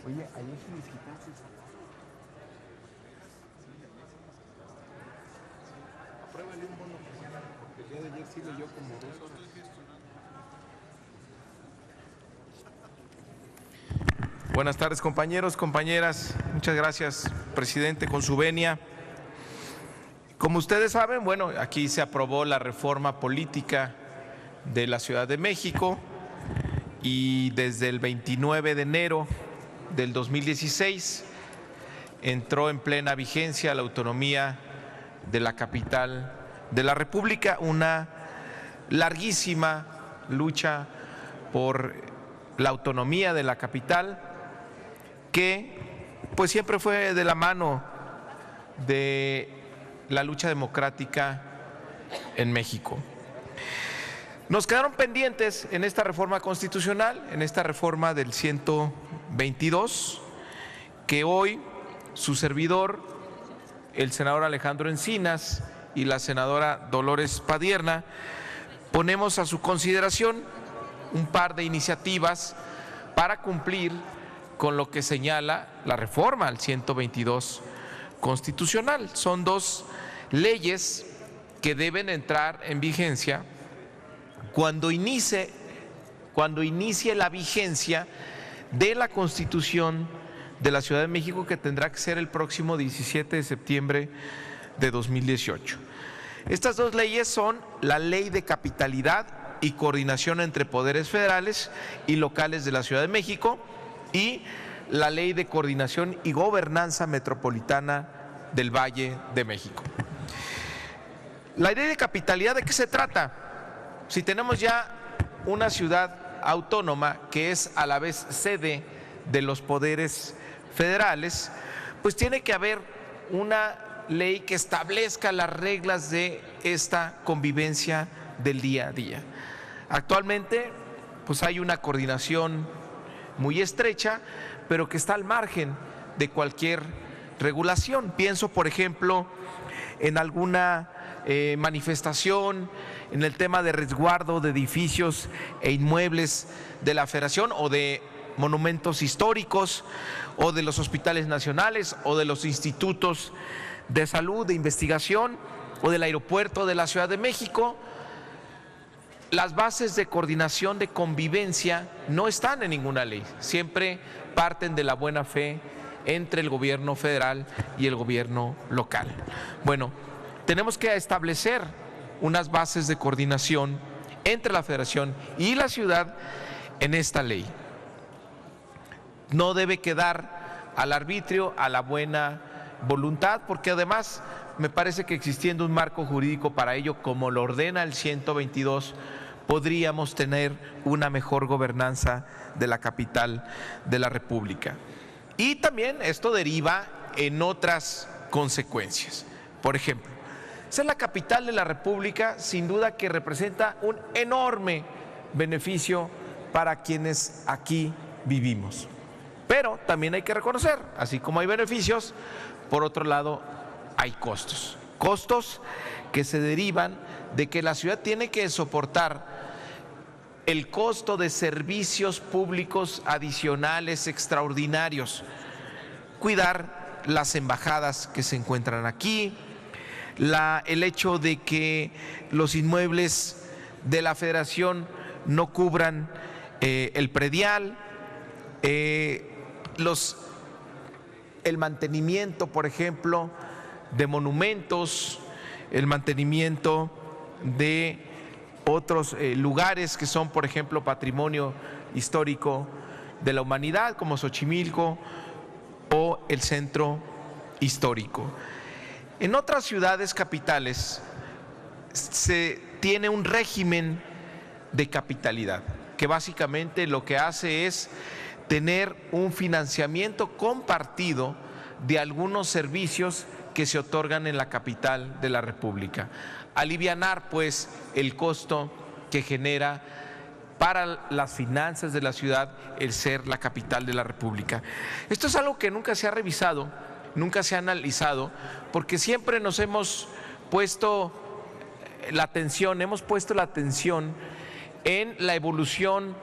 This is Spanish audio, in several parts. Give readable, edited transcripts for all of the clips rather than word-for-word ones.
Oye, ayer sí les quitaste. Apruébale un bono porque el día de ayer sí leyó como 2 horas. Buenas tardes, compañeros, compañeras. Muchas gracias, presidente, con su venia. Como ustedes saben, bueno, aquí se aprobó la reforma política de la Ciudad de México y desde el 29 de enero del 2016 entró en plena vigencia la autonomía de la capital de la República, una larguísima lucha por la autonomía de la capital que pues siempre fue de la mano de la lucha democrática en México. Nos quedaron pendientes en esta reforma constitucional, en esta reforma del 122, que hoy su servidor, el senador Alejandro Encinas y la senadora Dolores Padierna, ponemos a su consideración un par de iniciativas para cumplir con lo que señala la reforma al 122 constitucional. Son dos leyes que deben entrar en vigencia cuando inicie la vigencia de la Constitución de la Ciudad de México, que tendrá que ser el próximo 17 de septiembre de 2018. Estas dos leyes son la Ley de Capitalidad y Coordinación entre Poderes Federales y Locales de la Ciudad de México y la Ley de Coordinación y Gobernanza Metropolitana del Valle de México. La Ley de Capitalidad, ¿de qué se trata? Si tenemos ya una ciudad autónoma que es a la vez sede de los poderes federales, pues tiene que haber una ley que establezca las reglas de esta convivencia del día a día. Actualmente, pues hay una coordinación muy estrecha, pero que está al margen de cualquier regulación. Pienso, por ejemplo, en alguna manifestación, en el tema de resguardo de edificios e inmuebles de la Federación o de monumentos históricos o de los hospitales nacionales o de los institutos de salud, de investigación o del aeropuerto de la Ciudad de México. Las bases de coordinación de convivencia no están en ninguna ley, siempre parten de la buena fe entre el gobierno federal y el gobierno local. Bueno, tenemos que establecer unas bases de coordinación entre la Federación y la ciudad en esta ley. No debe quedar al arbitrio, a la buena voluntad, porque además me parece que existiendo un marco jurídico para ello, como lo ordena el 122, podríamos tener una mejor gobernanza de la capital de la República. Y también esto deriva en otras consecuencias. Por ejemplo, ser la capital de la República sin duda que representa un enorme beneficio para quienes aquí vivimos. Pero también hay que reconocer, así como hay beneficios, por otro lado hay costos. Costos que se derivan de que la ciudad tiene que soportar el costo de servicios públicos adicionales extraordinarios, cuidar las embajadas que se encuentran aquí, el hecho de que los inmuebles de la Federación no cubran el predial, el mantenimiento, por ejemplo, de monumentos, el mantenimiento de otros lugares que son, por ejemplo, patrimonio histórico de la humanidad, como Xochimilco o el centro histórico. En otras ciudades capitales se tiene un régimen de capitalidad, que básicamente lo que hace es tener un financiamiento compartido de algunos servicios que se otorgan en la capital de la República. Alivianar, pues, el costo que genera para las finanzas de la ciudad el ser la capital de la República. Esto es algo que nunca se ha revisado, nunca se ha analizado, porque siempre nos hemos puesto la atención en la evolución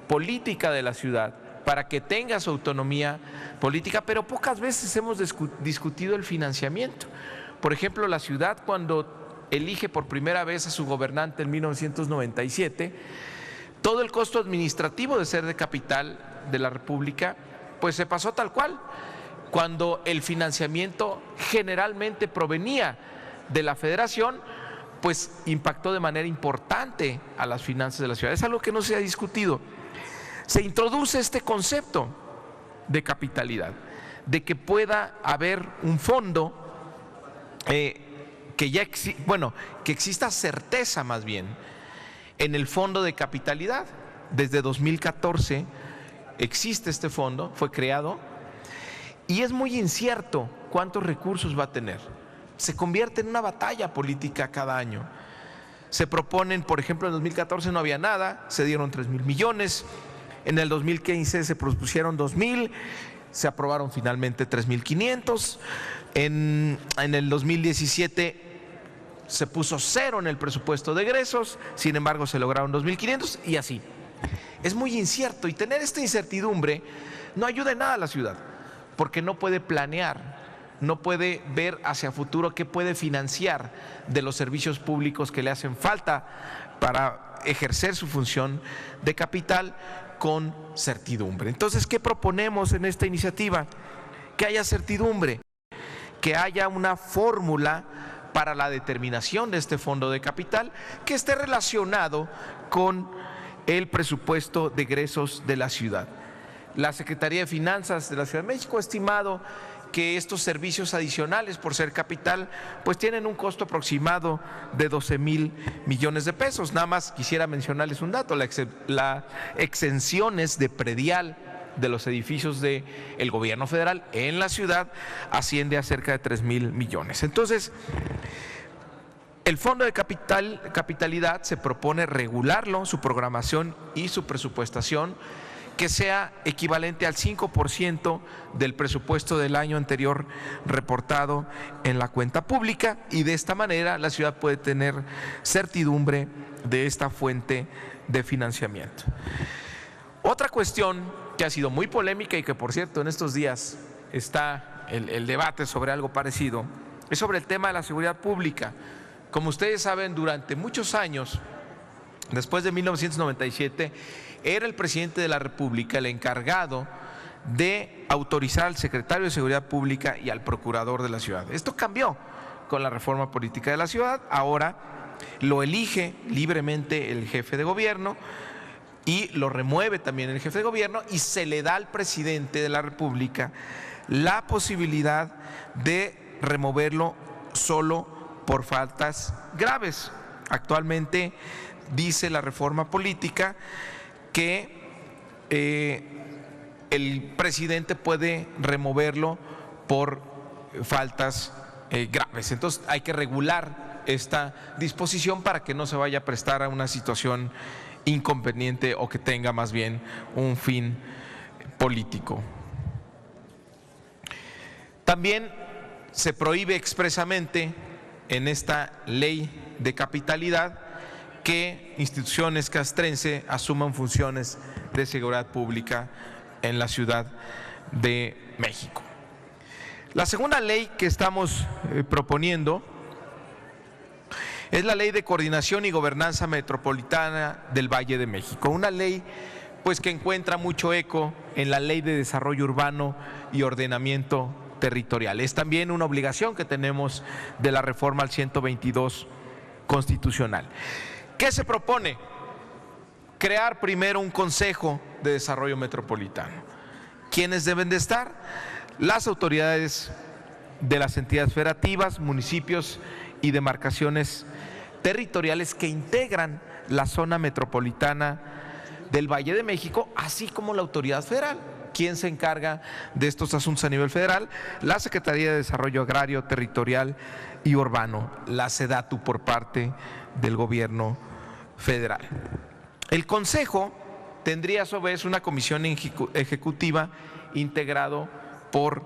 política de la ciudad, para que tenga su autonomía política, pero pocas veces hemos discutido el financiamiento. Por ejemplo, la ciudad, cuando elige por primera vez a su gobernante en 1997, todo el costo administrativo de ser de capital de la República, pues se pasó tal cual, cuando el financiamiento generalmente provenía de la Federación, pues impactó de manera importante a las finanzas de la ciudad. Es algo que no se ha discutido. Se introduce este concepto de capitalidad, de que pueda haber un fondo que exista certeza más bien en el fondo de capitalidad. Desde 2014 existe este fondo, fue creado, y es muy incierto cuántos recursos va a tener. Se convierte en una batalla política cada año. Se proponen, por ejemplo, en 2014 no había nada, se dieron 3,000 millones, en el 2015 se propusieron 2,000, se aprobaron finalmente 3,500, en el 2017 se puso 0 en el presupuesto de egresos, sin embargo se lograron 2,500 y así. Es muy incierto, y tener esta incertidumbre no ayuda en nada a la ciudad, porque no puede planear, no puede ver hacia futuro qué puede financiar de los servicios públicos que le hacen falta para ejercer su función de capital con certidumbre. Entonces, ¿qué proponemos en esta iniciativa? Que haya certidumbre, que haya una fórmula para la determinación de este fondo de capital que esté relacionado con el presupuesto de egresos de la ciudad. La Secretaría de Finanzas de la Ciudad de México ha estimado que estos servicios adicionales, por ser capital, pues tienen un costo aproximado de 12,000 millones de pesos. Nada más quisiera mencionarles un dato: las exenciones de predial de los edificios del gobierno federal en la ciudad asciende a cerca de 3,000 millones. Entonces, el fondo de capitalidad se propone regularlo, su programación y su presupuestación, que sea equivalente al 5% del presupuesto del año anterior reportado en la cuenta pública, y de esta manera la ciudad puede tener certidumbre de esta fuente de financiamiento. Otra cuestión que ha sido muy polémica y que, por cierto, en estos días está el debate sobre algo parecido, es sobre el tema de la seguridad pública. Como ustedes saben, durante muchos años, después de 1997, era el presidente de la República el encargado de autorizar al secretario de Seguridad Pública y al procurador de la ciudad. Esto cambió con la reforma política de la ciudad. Ahora lo elige libremente el jefe de gobierno y lo remueve también el jefe de gobierno, y se le da al presidente de la República la posibilidad de removerlo solo por faltas graves. Actualmente dice la reforma política que el presidente puede removerlo por faltas graves. Entonces hay que regular esta disposición para que no se vaya a prestar a una situación inconveniente o que tenga más bien un fin político. También se prohíbe expresamente en esta ley de capitalidad que instituciones castrense asuman funciones de seguridad pública en la Ciudad de México. La segunda ley que estamos proponiendo es la Ley de Coordinación y Gobernanza Metropolitana del Valle de México, una ley pues que encuentra mucho eco en la Ley de Desarrollo Urbano y Ordenamiento Territorial. Es también una obligación que tenemos de la reforma al 122 constitucional. ¿Qué se propone? Crear primero un Consejo de Desarrollo Metropolitano. ¿Quiénes deben de estar? Las autoridades de las entidades federativas, municipios y demarcaciones territoriales que integran la zona metropolitana del Valle de México, así como la autoridad federal. ¿Quién se encarga de estos asuntos a nivel federal? La Secretaría de Desarrollo Agrario, Territorial y Urbano, la SEDATU, por parte del gobierno federal. El Consejo tendría a su vez una comisión ejecutiva integrado por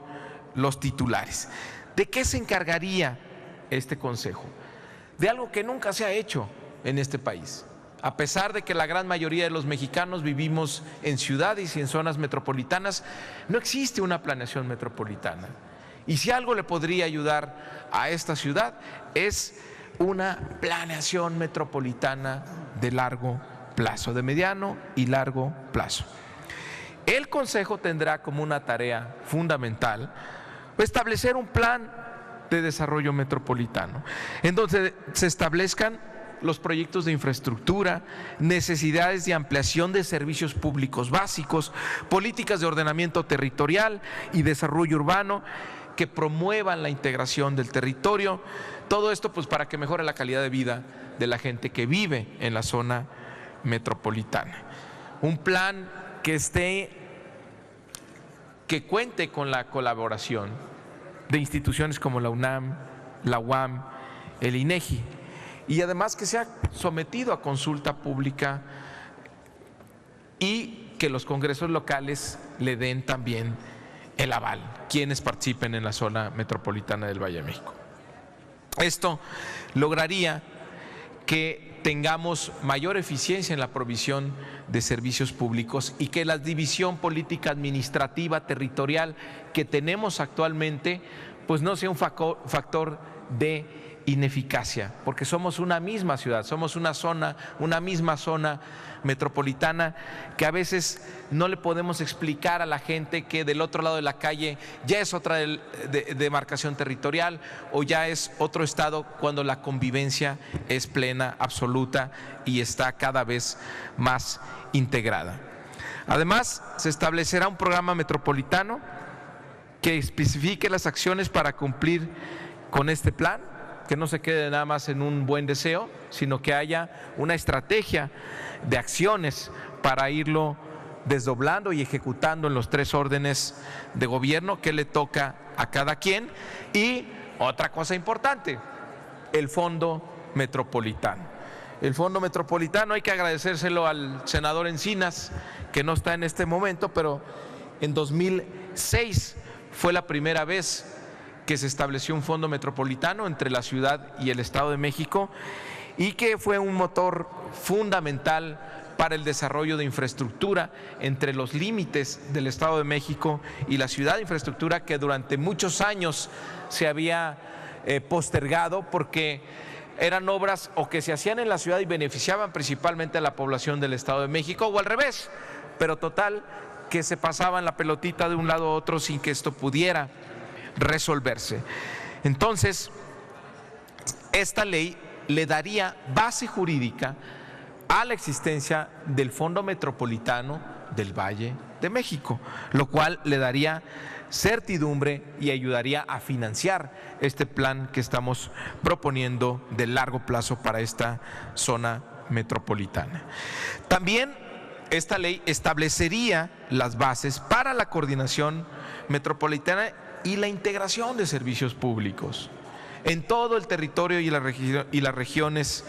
los titulares. ¿De qué se encargaría este Consejo? De algo que nunca se ha hecho en este país: A pesar de que la gran mayoría de los mexicanos vivimos en ciudades y en zonas metropolitanas, no existe una planeación metropolitana. Y si algo le podría ayudar a esta ciudad es una planeación metropolitana de largo plazo, de mediano y largo plazo. El Consejo tendrá como una tarea fundamental establecer un plan de desarrollo metropolitano, en donde se establezcan los proyectos de infraestructura, necesidades de ampliación de servicios públicos básicos, políticas de ordenamiento territorial y desarrollo urbano que promuevan la integración del territorio. Todo esto pues para que mejore la calidad de vida de la gente que vive en la zona metropolitana. Un plan que cuente con la colaboración de instituciones como la UNAM, la UAM, el INEGI, y además que sea sometido a consulta pública y que los congresos locales le den también el aval, quienes participen en la zona metropolitana del Valle de México. Esto lograría que tengamos mayor eficiencia en la provisión de servicios públicos y que la división política administrativa territorial que tenemos actualmente pues no sea un factor de ineficacia, porque somos una misma ciudad, somos una misma zona metropolitana que a veces no le podemos explicar a la gente que del otro lado de la calle ya es otra demarcación territorial o ya es otro estado, cuando la convivencia es plena, absoluta y está cada vez más integrada. Además, se establecerá un programa metropolitano que especifique las acciones para cumplir con este plan, que no se quede nada más en un buen deseo, sino que haya una estrategia de acciones para irlo desdoblando y ejecutando en los 3 órdenes de gobierno que le toca a cada quien. Y otra cosa importante, el Fondo Metropolitano. El Fondo Metropolitano hay que agradecérselo al senador Encinas, que no está en este momento, pero en 2006 fue la primera vez que se estableció un fondo metropolitano entre la ciudad y el Estado de México y que fue un motor fundamental para el desarrollo de infraestructura entre los límites del Estado de México y la ciudad, infraestructura que durante muchos años se había postergado porque eran obras o que se hacían en la ciudad y beneficiaban principalmente a la población del Estado de México, o al revés, pero total que se pasaban la pelotita de un lado a otro sin que esto pudiera resolverse. Entonces, esta ley le daría base jurídica a la existencia del Fondo Metropolitano del Valle de México, lo cual le daría certidumbre y ayudaría a financiar este plan que estamos proponiendo de largo plazo para esta zona metropolitana. También esta ley establecería las bases para la coordinación metropolitana y la integración de servicios públicos en todo el territorio y las regiones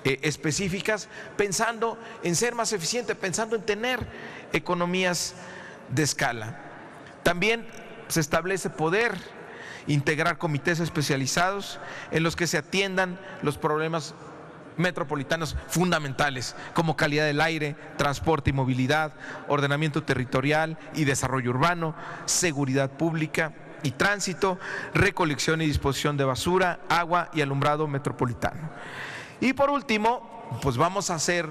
específicas, pensando en ser más eficiente, pensando en tener economías de escala. También se establece poder integrar comités especializados en los que se atiendan los problemas metropolitanos fundamentales como calidad del aire, transporte y movilidad, ordenamiento territorial y desarrollo urbano, seguridad pública y tránsito, recolección y disposición de basura, agua y alumbrado metropolitano. Y por último, pues vamos a hacer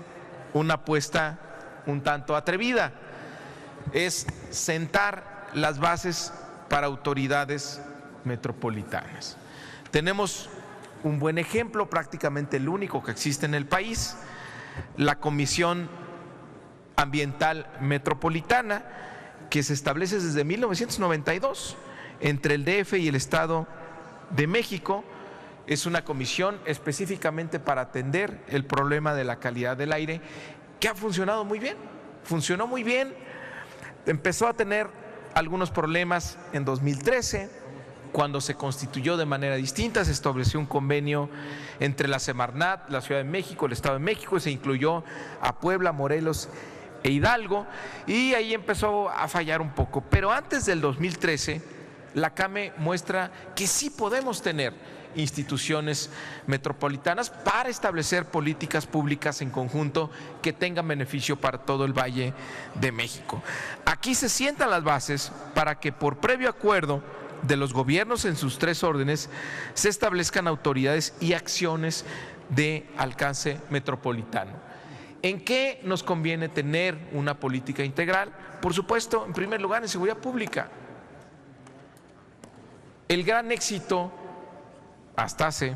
una apuesta un tanto atrevida, es sentar las bases para autoridades metropolitanas. Tenemos un buen ejemplo, prácticamente el único que existe en el país, la Comisión Ambiental Metropolitana, que se establece desde 1992 entre el DF y el Estado de México. Es una comisión específicamente para atender el problema de la calidad del aire, que ha funcionado muy bien, funcionó muy bien. Empezó a tener algunos problemas en 2013, cuando se constituyó de manera distinta, se estableció un convenio entre la Semarnat, la Ciudad de México, el Estado de México, y se incluyó a Puebla, Morelos e Hidalgo, y ahí empezó a fallar un poco. Pero antes del 2013, la CAME muestra que sí podemos tener instituciones metropolitanas para establecer políticas públicas en conjunto que tengan beneficio para todo el Valle de México. Aquí se sientan las bases para que por previo acuerdo de los gobiernos en sus tres órdenes se establezcan autoridades y acciones de alcance metropolitano. ¿En qué nos conviene tener una política integral? Por supuesto, en primer lugar, en seguridad pública. El gran éxito hasta hace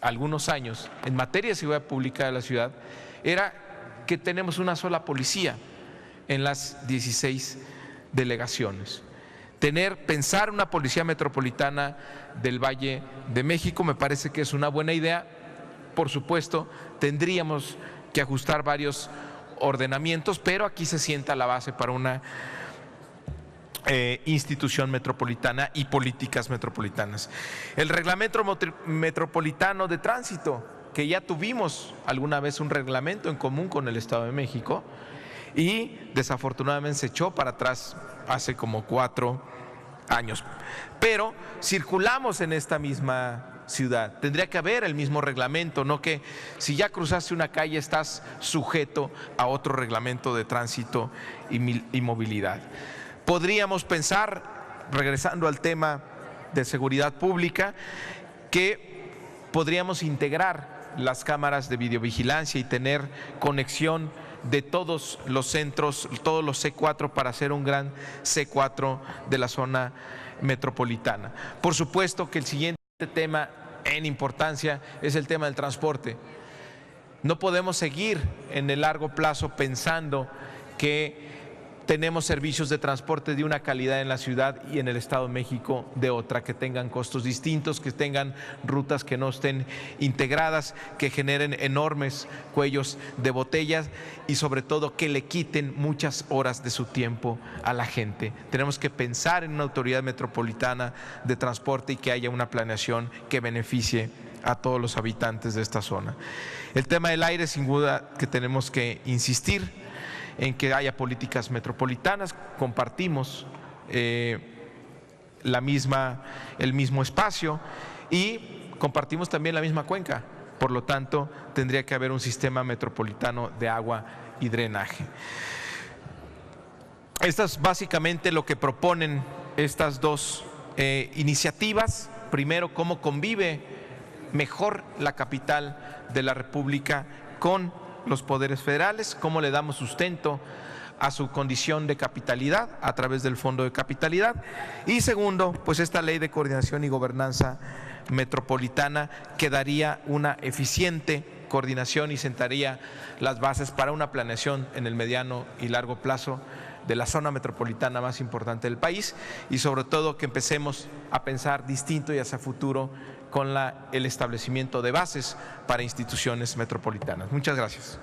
algunos años en materia de seguridad pública de la ciudad era que tenemos una sola policía en las 16 delegaciones. Pensar una policía metropolitana del Valle de México me parece que es una buena idea. Por supuesto, tendríamos que ajustar varios ordenamientos, pero aquí se sienta la base para una institución metropolitana y políticas metropolitanas. El reglamento metropolitano de tránsito, que ya tuvimos alguna vez un reglamento en común con el Estado de México y desafortunadamente se echó para atrás hace como 4 años. Pero circulamos en esta misma ciudad. Tendría que haber el mismo reglamento, no que si ya cruzaste una calle estás sujeto a otro reglamento de tránsito y movilidad. Podríamos pensar, regresando al tema de seguridad pública, que podríamos integrar las cámaras de videovigilancia y tener conexión de todos los centros, todos los C4 para hacer un gran C4 de la zona metropolitana. Por supuesto que el siguiente tema en importancia es el tema del transporte. No podemos seguir en el largo plazo pensando que tenemos servicios de transporte de una calidad en la ciudad y en el Estado de México de otra, que tengan costos distintos, que tengan rutas que no estén integradas, que generen enormes cuellos de botellas y sobre todo que le quiten muchas horas de su tiempo a la gente. Tenemos que pensar en una autoridad metropolitana de transporte y que haya una planeación que beneficie a todos los habitantes de esta zona. El tema del aire, sin duda que tenemos que insistir en que haya políticas metropolitanas. Compartimos el mismo espacio y compartimos también la misma cuenca. Por lo tanto, tendría que haber un sistema metropolitano de agua y drenaje. Esto es básicamente lo que proponen estas dos iniciativas. Primero, cómo convive mejor la capital de la República con los poderes federales, cómo le damos sustento a su condición de capitalidad a través del Fondo de Capitalidad. Y segundo, pues esta ley de coordinación y gobernanza metropolitana que daría una eficiente coordinación y sentaría las bases para una planeación en el mediano y largo plazo de la zona metropolitana más importante del país y sobre todo que empecemos a pensar distinto y hacia futuro con el establecimiento de bases para instituciones metropolitanas. Muchas gracias.